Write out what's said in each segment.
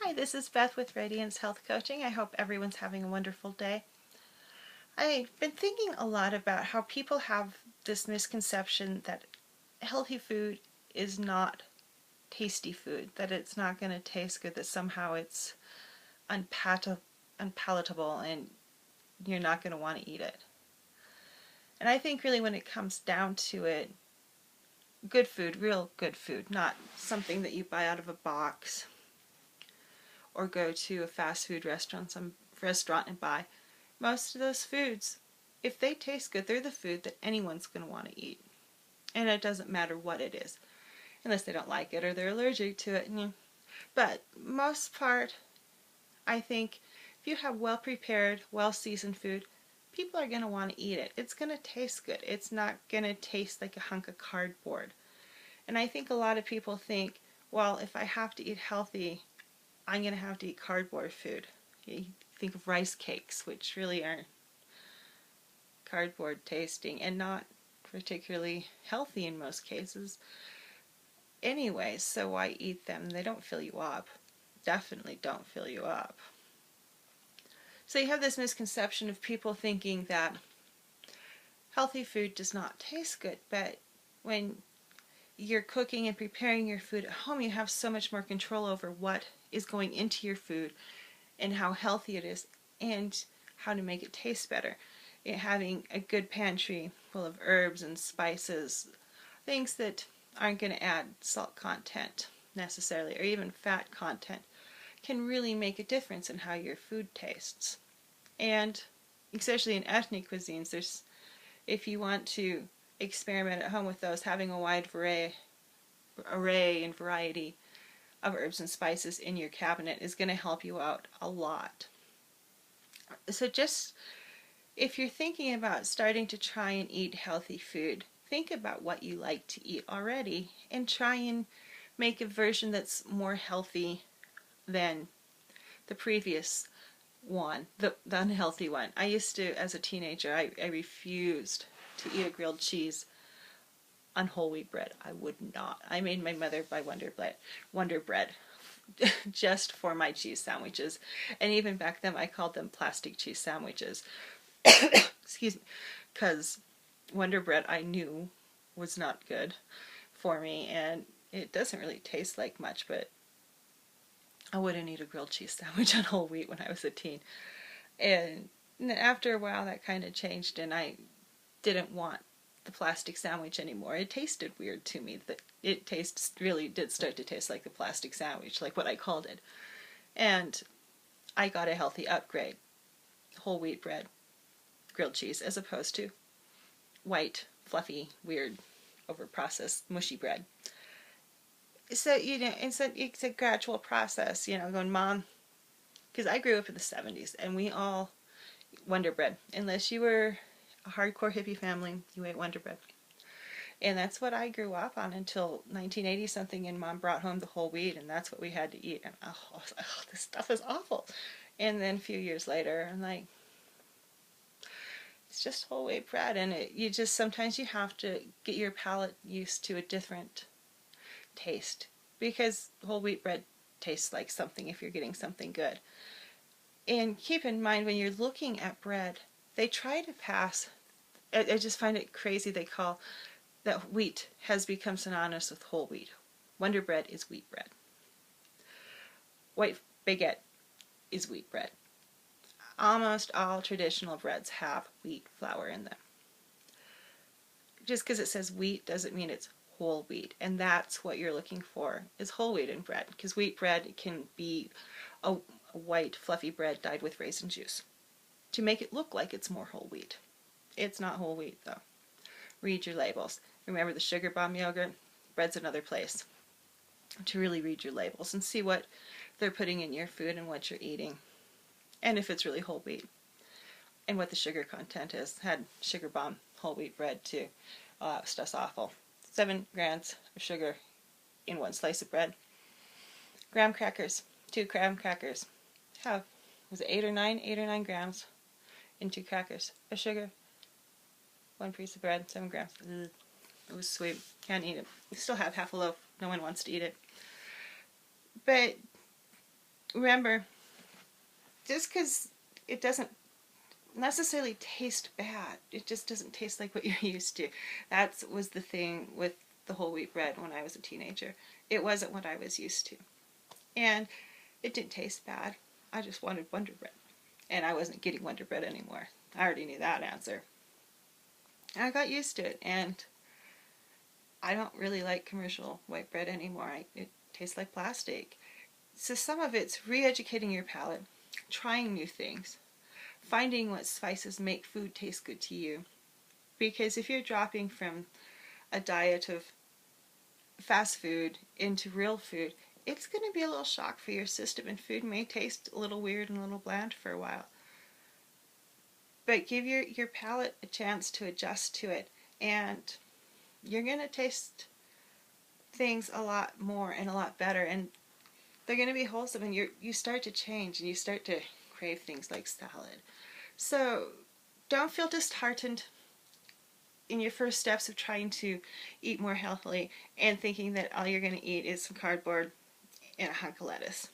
Hi, this is Beth with Radiance Health Coaching. I hope everyone's having a wonderful day. I've been thinking a lot about how people have this misconception that healthy food is not tasty food, that it's not going to taste good, that somehow it's unpalatable and you're not going to want to eat it. And I think really when it comes down to it, good food, real good food, not something that you buy out of a box or go to a fast food restaurant, and buy. Most of those foods, if they taste good, they're the food that anyone's going to want to eat. And it doesn't matter what it is, unless they don't like it or they're allergic to it. But most part, I think if you have well-prepared, well-seasoned food, people are going to want to eat it. It's going to taste good. It's not going to taste like a hunk of cardboard. And I think a lot of people think, well, if I have to eat healthy, I'm going to have to eat cardboard food. You think of rice cakes, which really are cardboard tasting and not particularly healthy in most cases anyway, so why eat them? They don't fill you up. Definitely don't fill you up. So you have this misconception of people thinking that healthy food does not taste good, but when you're cooking and preparing your food at home, you have so much more control over what is going into your food and how healthy it is and how to make it taste better. Having a good pantry full of herbs and spices, things that aren't going to add salt content necessarily or even fat content, can really make a difference in how your food tastes. And especially in ethnic cuisines, if you want to experiment at home with those, having a wide array and variety of herbs and spices in your cabinet is going to help you out a lot. So just if you're thinking about starting to try and eat healthy food, think about what you like to eat already and try and make a version that's more healthy than the previous one, the unhealthy one. I used to, as a teenager, I refused to eat a grilled cheese on whole wheat bread. I would not. I made my mother buy Wonder Bread just for my cheese sandwiches. And even back then I called them plastic cheese sandwiches. Excuse me. Because Wonder Bread I knew was not good for me, and it doesn't really taste like much, but I wouldn't eat a grilled cheese sandwich on whole wheat when I was a teen. And after a while that kind of changed, and I didn't want the plastic sandwich anymore. It tasted weird to me. It really did start to taste like the plastic sandwich, like what I called it. And I got a healthy upgrade. Whole wheat bread, grilled cheese, as opposed to white, fluffy, weird, over-processed, mushy bread. So, it's a gradual process, going, Mom, because I grew up in the 70s, and we all Wonder Bread. Unless you were a hardcore hippie family, you ate Wonder Bread. And that's what I grew up on until 1980 something, and Mom brought home the whole wheat, and that's what we had to eat. And I was like, oh, this stuff is awful. And then a few years later, I'm like, it's just whole wheat bread, and sometimes you have to get your palate used to a different taste, because whole wheat bread tastes like something if you're getting something good. And keep in mind, when you're looking at bread, they try to pass, I just find it crazy they call that wheat has become synonymous with whole wheat. Wonder Bread is wheat bread. White baguette is wheat bread. Almost all traditional breads have wheat flour in them. Just because it says wheat doesn't mean it's whole wheat, and that's what you're looking for, is whole wheat in bread, because wheat bread can be a white fluffy bread dyed with raisin juice to make it look like it's more whole wheat. It's not whole wheat though. Read your labels. Remember the sugar bomb yogurt? Bread's another place to really read your labels and see what they're putting in your food and what you're eating, and if it's really whole wheat and what the sugar content is. Had sugar bomb whole wheat bread too. Stuff's awful. 7 grams of sugar in 1 slice of bread. Graham crackers, 2 graham crackers have, was it 8 or 9 grams in 2 crackers of sugar. 1 piece of bread, 7 grams. Ugh. It was sweet. Can't eat it. We still have half a loaf. No one wants to eat it. But remember, just because it doesn't necessarily taste bad, it just doesn't taste like what you're used to. That was the thing with the whole wheat bread when I was a teenager. It wasn't what I was used to. And it didn't taste bad. I just wanted Wonder Bread. And I wasn't getting Wonder Bread anymore. I already knew that answer. I got used to it, and I don't really like commercial white bread anymore. It tastes like plastic. So some of it's re-educating your palate, trying new things, finding what spices make food taste good to you. Because if you're dropping from a diet of fast food into real food, it's going to be a little shock for your system, and food may taste a little weird and a little bland for a while. But give your palate a chance to adjust to it, and you're going to taste things a lot more and a lot better, and they're going to be wholesome, and you start to change and you start to crave things like salad. So don't feel disheartened in your first steps of trying to eat more healthily and thinking that all you're going to eat is some cardboard and a hunk of lettuce.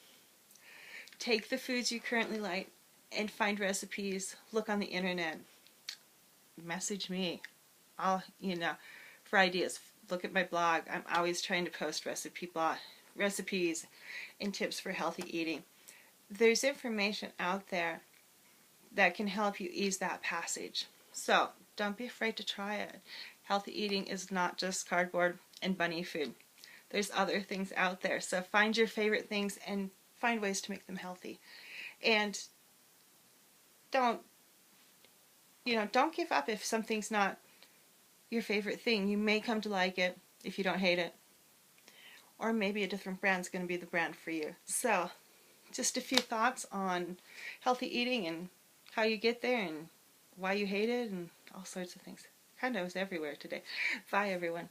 Take the foods you currently like and find recipes, look on the internet, message me. I'll, for ideas. Look at my blog. I'm always trying to post recipes and tips for healthy eating. There's information out there that can help you ease that passage. So don't be afraid to try it. Healthy eating is not just cardboard and bunny food. There's other things out there. So find your favorite things and find ways to make them healthy. And don't, don't give up if something's not your favorite thing. You may come to like it if you don't hate it. Or maybe a different brand's going to be the brand for you. So just a few thoughts on healthy eating and how you get there and why you hate it and all sorts of things. Kind of was everywhere today. Bye, everyone.